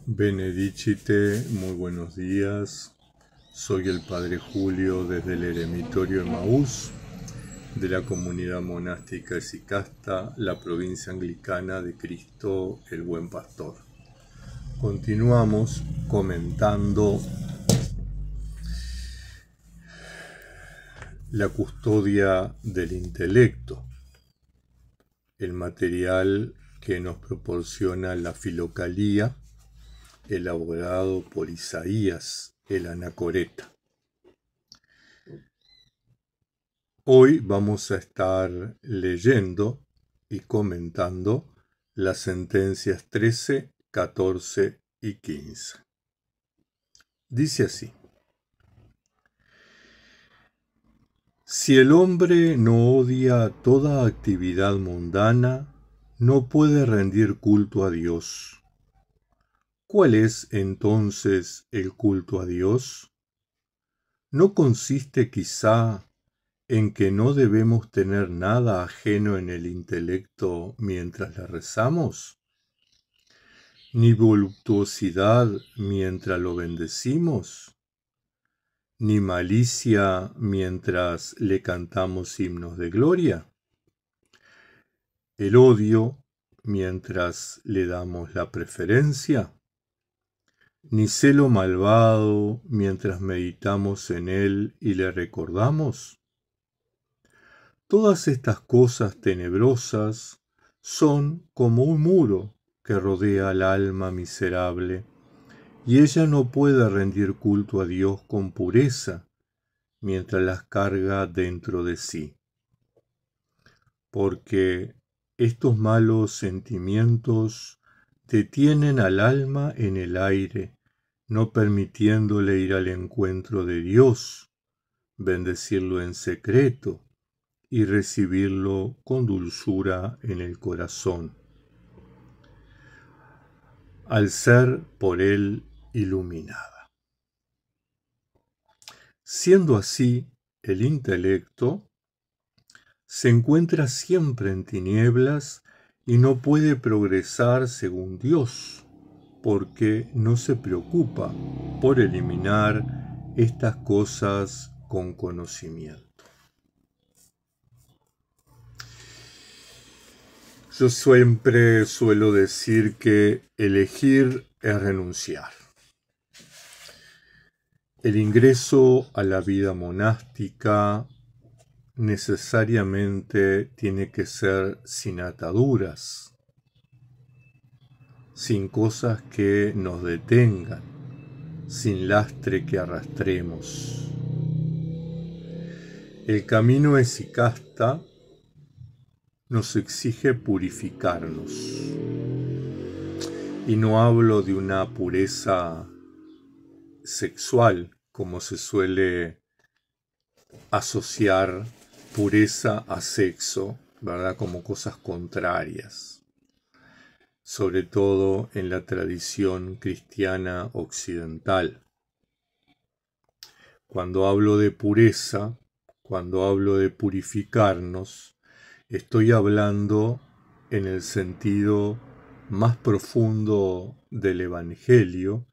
Benedicite, muy buenos días. Soy el Padre Julio desde el Eremitorio Emaús de la comunidad monástica Esicasta, la provincia anglicana de Cristo el Buen Pastor. Continuamos comentando la custodia del intelecto, el material que nos proporciona la Filocalía, elaborado por Isaías, el Anacoreta. Hoy vamos a estar leyendo y comentando las sentencias 13, 14 y 15. Dice así: si el hombre no odia toda actividad mundana, no puede rendir culto a Dios. ¿Cuál es entonces el culto a Dios? ¿No consiste quizá en que no debemos tener nada ajeno en el intelecto mientras le rezamos? ¿Ni voluptuosidad mientras lo bendecimos? ¿Ni malicia mientras le cantamos himnos de gloria? ¿El odio mientras le damos la preferencia? ¿Ni celo malvado mientras meditamos en él y le recordamos? Todas estas cosas tenebrosas son como un muro que rodea al alma miserable, y ella no puede rendir culto a Dios con pureza mientras las carga dentro de sí. Porque estos malos sentimientos detienen al alma en el aire, no permitiéndole ir al encuentro de Dios, bendecirlo en secreto y recibirlo con dulzura en el corazón, al ser por él iluminada. Siendo así, el intelecto se encuentra siempre en tinieblas y no puede progresar según Dios, porque no se preocupa por eliminar estas cosas con conocimiento. Yo siempre suelo decir que elegir es renunciar. El ingreso a la vida monástica necesariamente tiene que ser sin ataduras, sin cosas que nos detengan, sin lastre que arrastremos. El camino esicasta nos exige purificarnos. Y no hablo de una pureza sexual, como se suele asociar pureza a sexo, ¿verdad? Como cosas contrarias, sobre todo en la tradición cristiana occidental. Cuando hablo de pureza, cuando hablo de purificarnos, estoy hablando en el sentido más profundo del Evangelio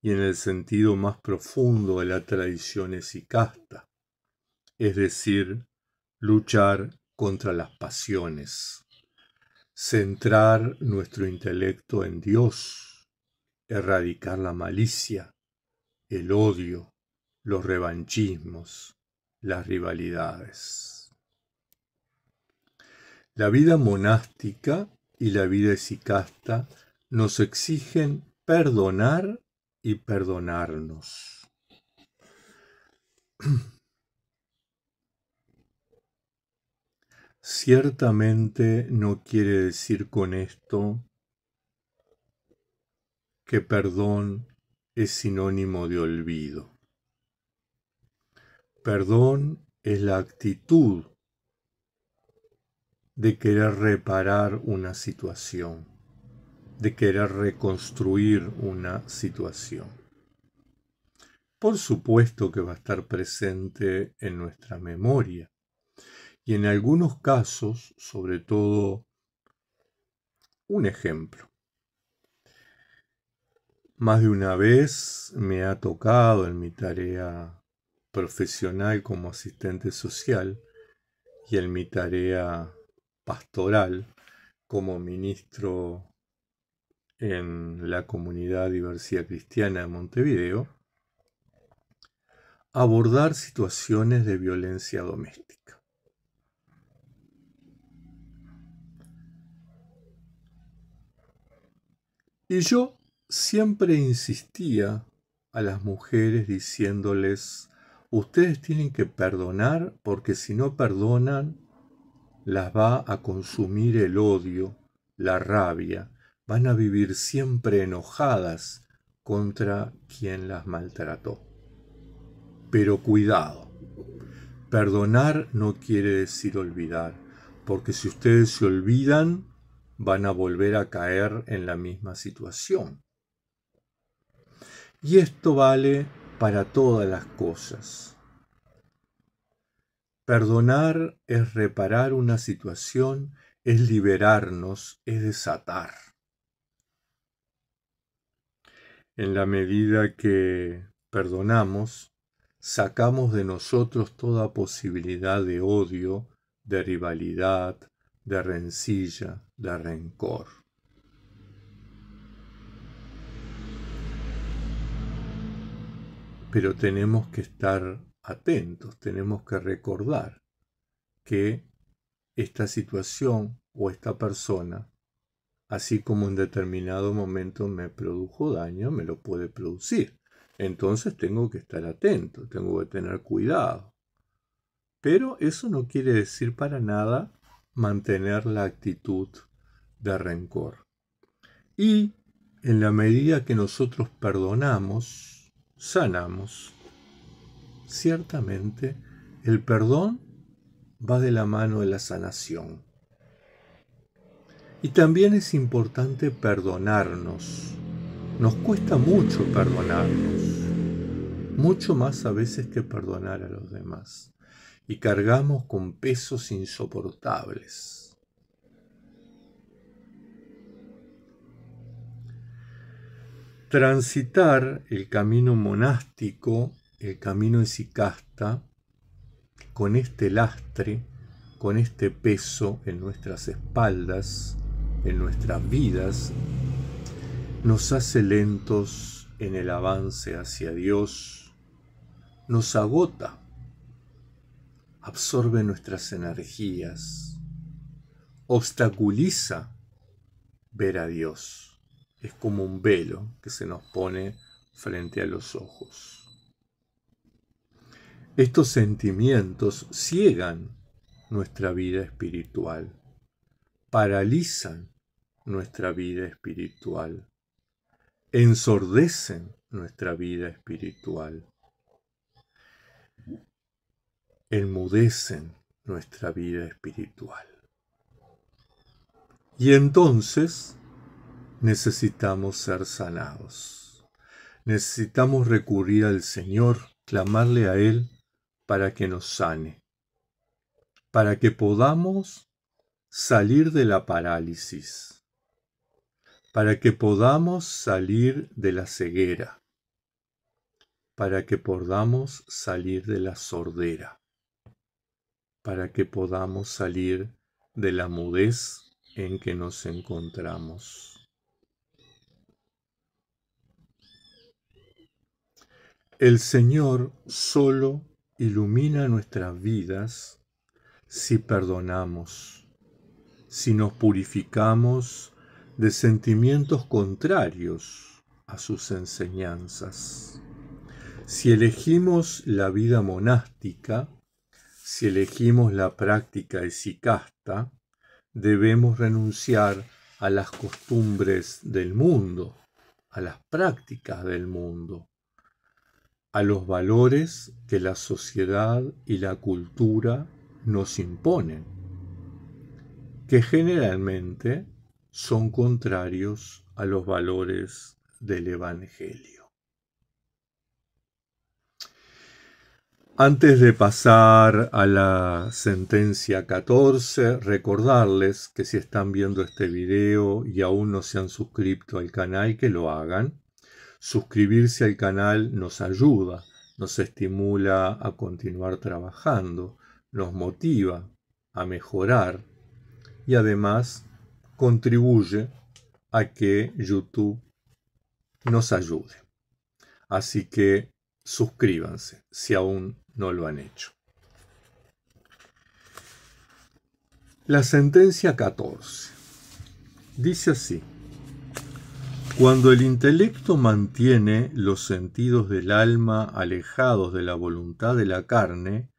y en el sentido más profundo de la tradición esicasta, es decir, luchar contra las pasiones, centrar nuestro intelecto en Dios, erradicar la malicia, el odio, los revanchismos, las rivalidades. La vida monástica y la vida esicasta nos exigen perdonar y perdonarnos. Ciertamente no quiere decir con esto que perdón es sinónimo de olvido. Perdón es la actitud de querer reparar una situación, de querer reconstruir una situación. Por supuesto que va a estar presente en nuestra memoria y en algunos casos, sobre todo, un ejemplo. Más de una vez me ha tocado en mi tarea profesional como asistente social y en mi tarea pastoral como ministro en la comunidad Diversidad Cristiana de Montevideo, abordar situaciones de violencia doméstica. Y yo siempre insistía a las mujeres diciéndoles, ustedes tienen que perdonar porque si no perdonan, las va a consumir el odio, la rabia, van a vivir siempre enojadas contra quien las maltrató. Pero cuidado, perdonar no quiere decir olvidar, porque si ustedes se olvidan, van a volver a caer en la misma situación. Y esto vale para todas las cosas. Perdonar es reparar una situación, es liberarnos, es desatar. En la medida que perdonamos, sacamos de nosotros toda posibilidad de odio, de rivalidad, de rencilla, de rencor. Pero tenemos que estar atentos, tenemos que recordar que esta situación o esta persona, así como en determinado momento me produjo daño, me lo puede producir. Entonces tengo que estar atento, tengo que tener cuidado. Pero eso no quiere decir para nada mantener la actitud de rencor. Y en la medida que nosotros perdonamos, sanamos. Ciertamente, el perdón va de la mano de la sanación. Y también es importante perdonarnos. Nos cuesta mucho perdonarnos, mucho más a veces que perdonar a los demás. Y cargamos con pesos insoportables. Transitar el camino monástico, el camino esicasta, con este lastre, con este peso en nuestras espaldas, en nuestras vidas, nos hace lentos en el avance hacia Dios, nos agota, absorbe nuestras energías, obstaculiza ver a Dios. Es como un velo que se nos pone frente a los ojos. Estos sentimientos ciegan nuestra vida espiritual, paralizan nuestra vida espiritual, ensordecen nuestra vida espiritual, enmudecen nuestra vida espiritual. Y entonces necesitamos ser sanados. Necesitamos recurrir al Señor, clamarle a Él para que nos sane, para que podamos salir de la parálisis, para que podamos salir de la ceguera, para que podamos salir de la sordera, para que podamos salir de la mudez en que nos encontramos. El Señor solo ilumina nuestras vidas si perdonamos, si nos purificamos de sentimientos contrarios a sus enseñanzas. Si elegimos la vida monástica, si elegimos la práctica esicasta, debemos renunciar a las costumbres del mundo, a las prácticas del mundo, a los valores que la sociedad y la cultura nos imponen, que generalmente son contrarios a los valores del Evangelio. Antes de pasar a la sentencia 14, recordarles que si están viendo este video y aún no se han suscrito al canal, que lo hagan. Suscribirse al canal nos ayuda, nos estimula a continuar trabajando, nos motiva a mejorar y además contribuye a que YouTube nos ayude. Así que suscríbanse si aún no lo han hecho. La sentencia 14 dice así: cuando el intelecto mantiene los sentidos del alma alejados de la voluntad de la carne,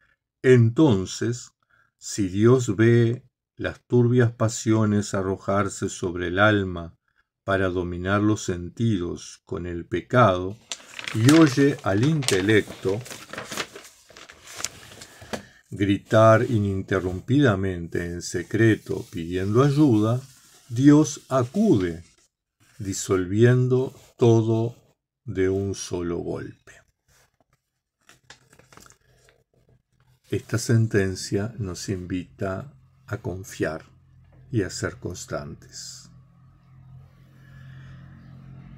entonces, si Dios ve las turbias pasiones arrojarse sobre el alma para dominar los sentidos con el pecado, y oye al intelecto gritar ininterrumpidamente en secreto pidiendo ayuda, Dios acude, disolviendo todo de un solo golpe. Esta sentencia nos invita a confiar y a ser constantes.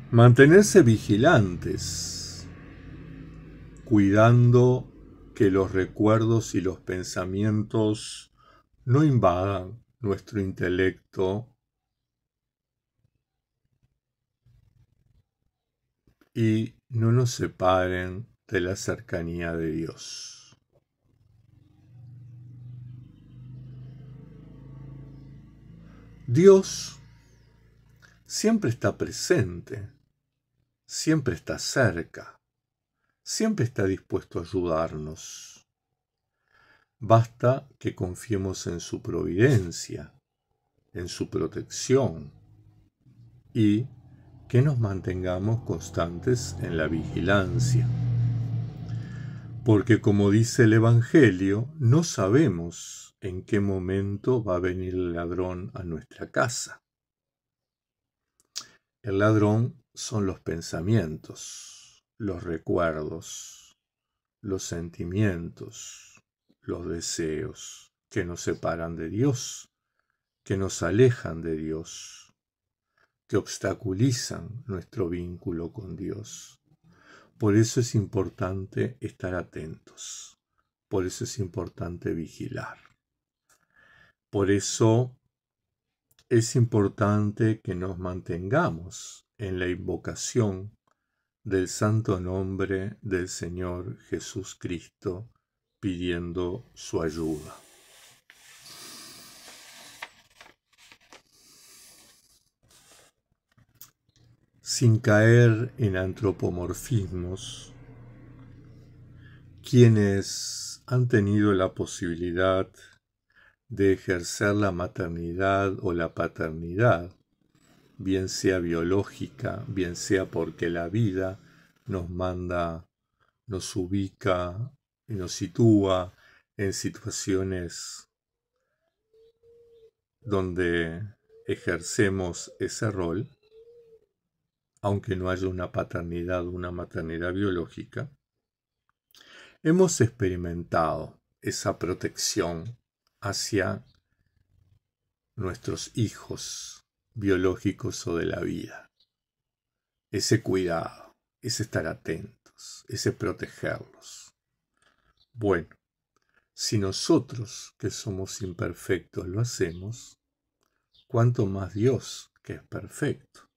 Mantenerse vigilantes, cuidando que los recuerdos y los pensamientos no invadan nuestro intelecto y no nos separen de la cercanía de Dios. Dios siempre está presente, siempre está cerca, siempre está dispuesto a ayudarnos. Basta que confiemos en su providencia, en su protección y que nos mantengamos constantes en la vigilancia. Porque como dice el Evangelio, no sabemos en qué momento va a venir el ladrón a nuestra casa. El ladrón son los pensamientos, los recuerdos, los sentimientos, los deseos que nos separan de Dios, que nos alejan de Dios, que obstaculizan nuestro vínculo con Dios. Por eso es importante estar atentos, por eso es importante vigilar. Por eso es importante que nos mantengamos en la invocación del santo nombre del Señor Jesús Cristo, pidiendo su ayuda. Sin caer en antropomorfismos, quienes han tenido la posibilidad de ejercer la maternidad o la paternidad, bien sea biológica, bien sea porque la vida nos manda, nos ubica y nos sitúa en situaciones donde ejercemos ese rol, aunque no haya una paternidad o una maternidad biológica, hemos experimentado esa protección hacia nuestros hijos biológicos o de la vida. Ese cuidado, ese estar atentos, ese protegerlos. Bueno, si nosotros que somos imperfectos lo hacemos, ¿cuánto más Dios que es perfecto?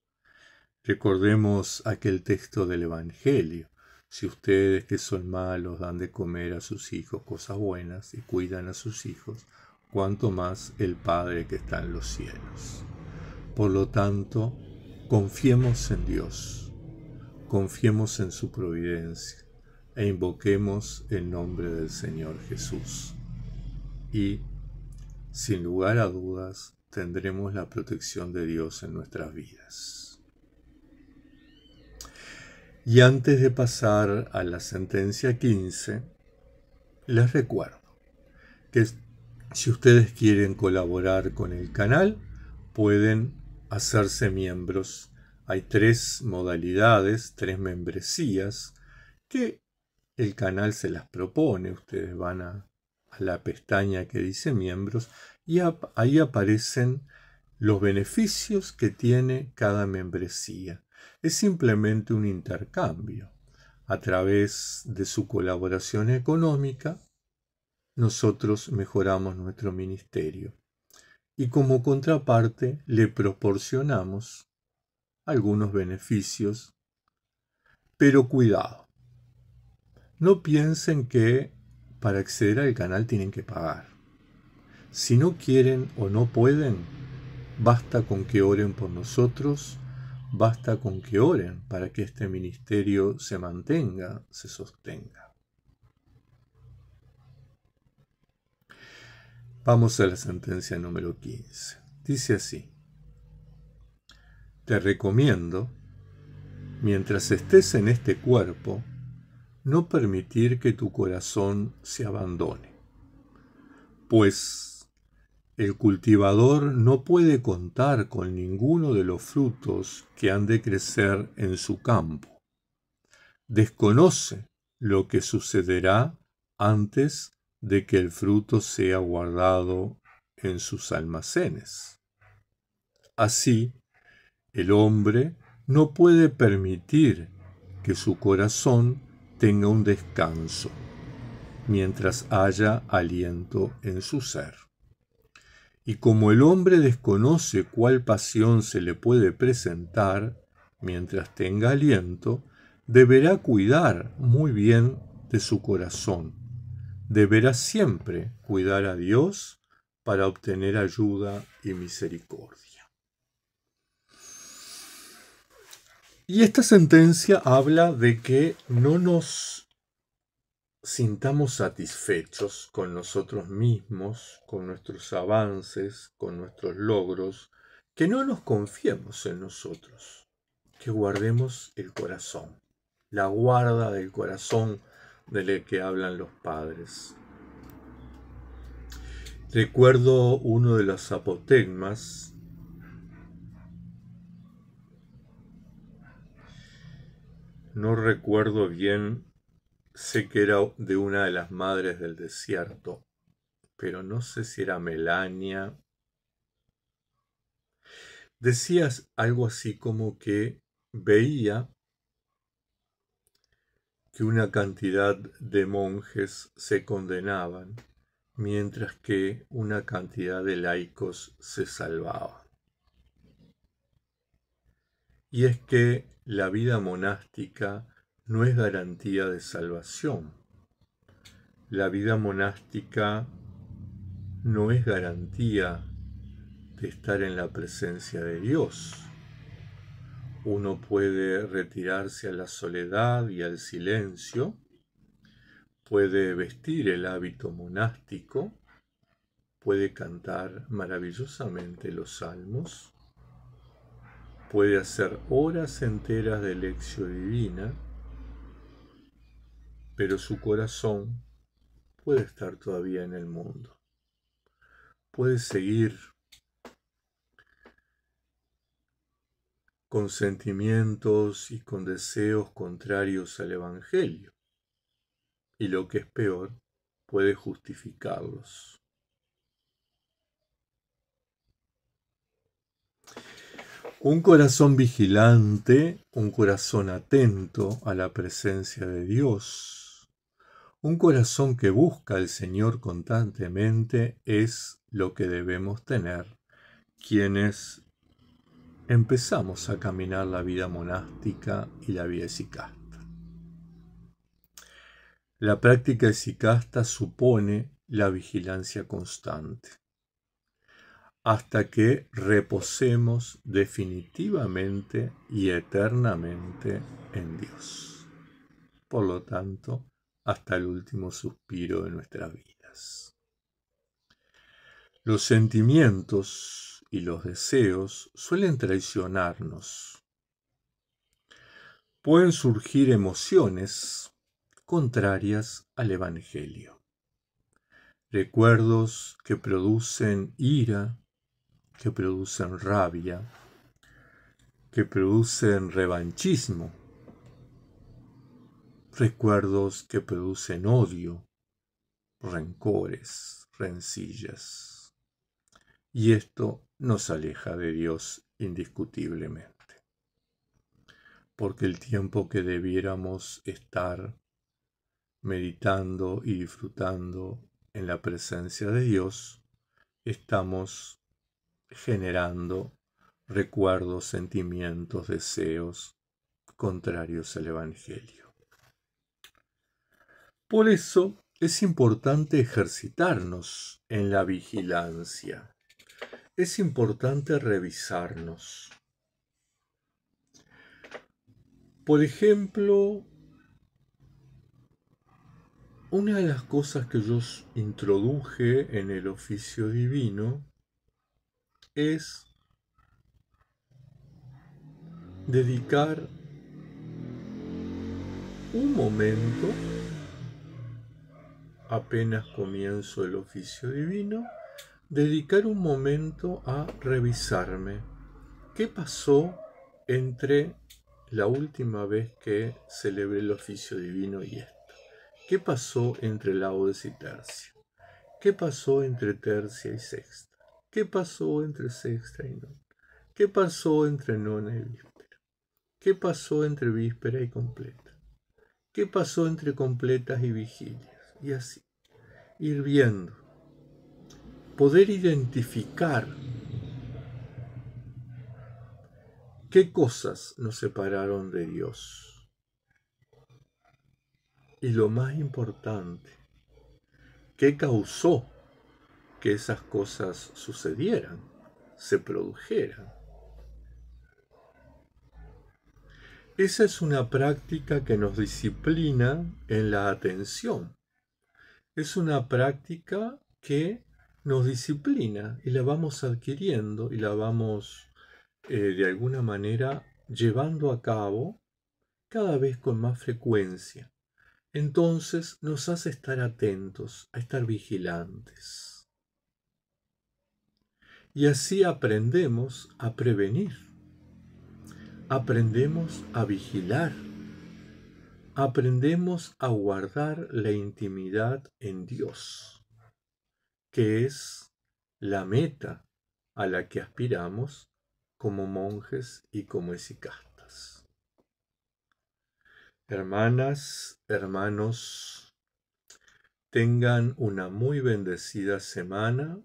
Recordemos aquel texto del Evangelio. Si ustedes que son malos dan de comer a sus hijos cosas buenas y cuidan a sus hijos, cuánto más el Padre que está en los cielos. Por lo tanto, confiemos en Dios, confiemos en su providencia e invoquemos el nombre del Señor Jesús. Y, sin lugar a dudas, tendremos la protección de Dios en nuestras vidas. Y antes de pasar a la sentencia 15, les recuerdo que si ustedes quieren colaborar con el canal, pueden hacerse miembros. Hay 3 modalidades, 3 membresías que el canal se las propone. Ustedes van a la pestaña que dice miembros y ahí aparecen los beneficios que tiene cada membresía. es simplemente un intercambio. A través de su colaboración económica, nosotros mejoramos nuestro ministerio y como contraparte le proporcionamos algunos beneficios. Pero cuidado, no piensen que para acceder al canal tienen que pagar. Si no quieren o no pueden, basta con que oren por nosotros, basta con que oren para que este ministerio se mantenga, se sostenga. Vamos a la sentencia número 15. Dice así: te recomiendo, mientras estés en este cuerpo, no permitir que tu corazón se abandone, pues el cultivador no puede contar con ninguno de los frutos que han de crecer en su campo. Desconoce lo que sucederá antes de que el fruto sea guardado en sus almacenes. Así, el hombre no puede permitir que su corazón tenga un descanso mientras haya aliento en su ser. Y como el hombre desconoce cuál pasión se le puede presentar mientras tenga aliento, deberá cuidar muy bien de su corazón. Deberá siempre cuidar a Dios para obtener ayuda y misericordia. Y esta sentencia habla de que no nos sintamos satisfechos con nosotros mismos, con nuestros avances, con nuestros logros, que no nos confiemos en nosotros, que guardemos el corazón, la guarda del corazón de la que hablan los padres. Recuerdo uno de los apotegmas, no recuerdo bien, sé que era de una de las madres del desierto, pero no sé si era Melania. Decías algo así como que veía que una cantidad de monjes se condenaban, mientras que una cantidad de laicos se salvaban. Y es que la vida monástica no es garantía de salvación. La vida monástica no es garantía de estar en la presencia de Dios. Uno puede retirarse a la soledad y al silencio, puede vestir el hábito monástico, puede cantar maravillosamente los salmos, puede hacer horas enteras de lección divina, pero su corazón puede estar todavía en el mundo. Puede seguir con sentimientos y con deseos contrarios al Evangelio, y lo que es peor, puede justificarlos. Un corazón vigilante, un corazón atento a la presencia de Dios, un corazón que busca al Señor constantemente es lo que debemos tener quienes empezamos a caminar la vida monástica y la vida esicasta. La práctica esicasta supone la vigilancia constante, hasta que reposemos definitivamente y eternamente en Dios. Por lo tanto, hasta el último suspiro de nuestras vidas. Los sentimientos y los deseos suelen traicionarnos. Pueden surgir emociones contrarias al Evangelio. Recuerdos que producen ira, que producen rabia, que producen revanchismo, recuerdos que producen odio, rencores, rencillas. Y esto nos aleja de Dios indiscutiblemente. porque el tiempo que debiéramos estar meditando y disfrutando en la presencia de Dios, estamos generando recuerdos, sentimientos, deseos contrarios al Evangelio. Por eso es importante ejercitarnos en la vigilancia. Es importante revisarnos. Por ejemplo, una de las cosas que yo introduje en el oficio divino es dedicar un momento, apenas comienzo el oficio divino, dedicar un momento a revisarme. ¿Qué pasó entre la última vez que celebré el oficio divino y esta? ¿Qué pasó entre laudes y tercia? ¿Qué pasó entre tercia y sexta? ¿Qué pasó entre sexta y nona? ¿Qué pasó entre nona y víspera? ¿Qué pasó entre víspera y completa? ¿Qué pasó entre completas y vigilias? Y así, ir viendo, poder identificar qué cosas nos separaron de Dios. Y lo más importante, qué causó que esas cosas sucedieran, se produjeran. Esa es una práctica que nos disciplina en la atención. Es una práctica que nos disciplina y la vamos adquiriendo y la vamos de alguna manera llevando a cabo cada vez con más frecuencia. Entonces nos hace estar atentos, a estar vigilantes. Y así aprendemos a prevenir, aprendemos a vigilar, aprendemos a guardar la intimidad en Dios, que es la meta a la que aspiramos como monjes y como esicastas. Hermanas, hermanos, tengan una muy bendecida semana.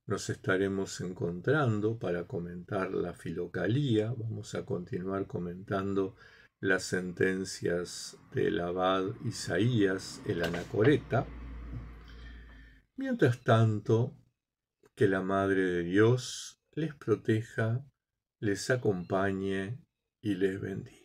Nos estaremos encontrando para comentar la Filocalía. Vamos a continuar comentando las sentencias del abad Isaías, el Anacoreta. Mientras tanto, que la Madre de Dios les proteja, les acompañe y les bendiga.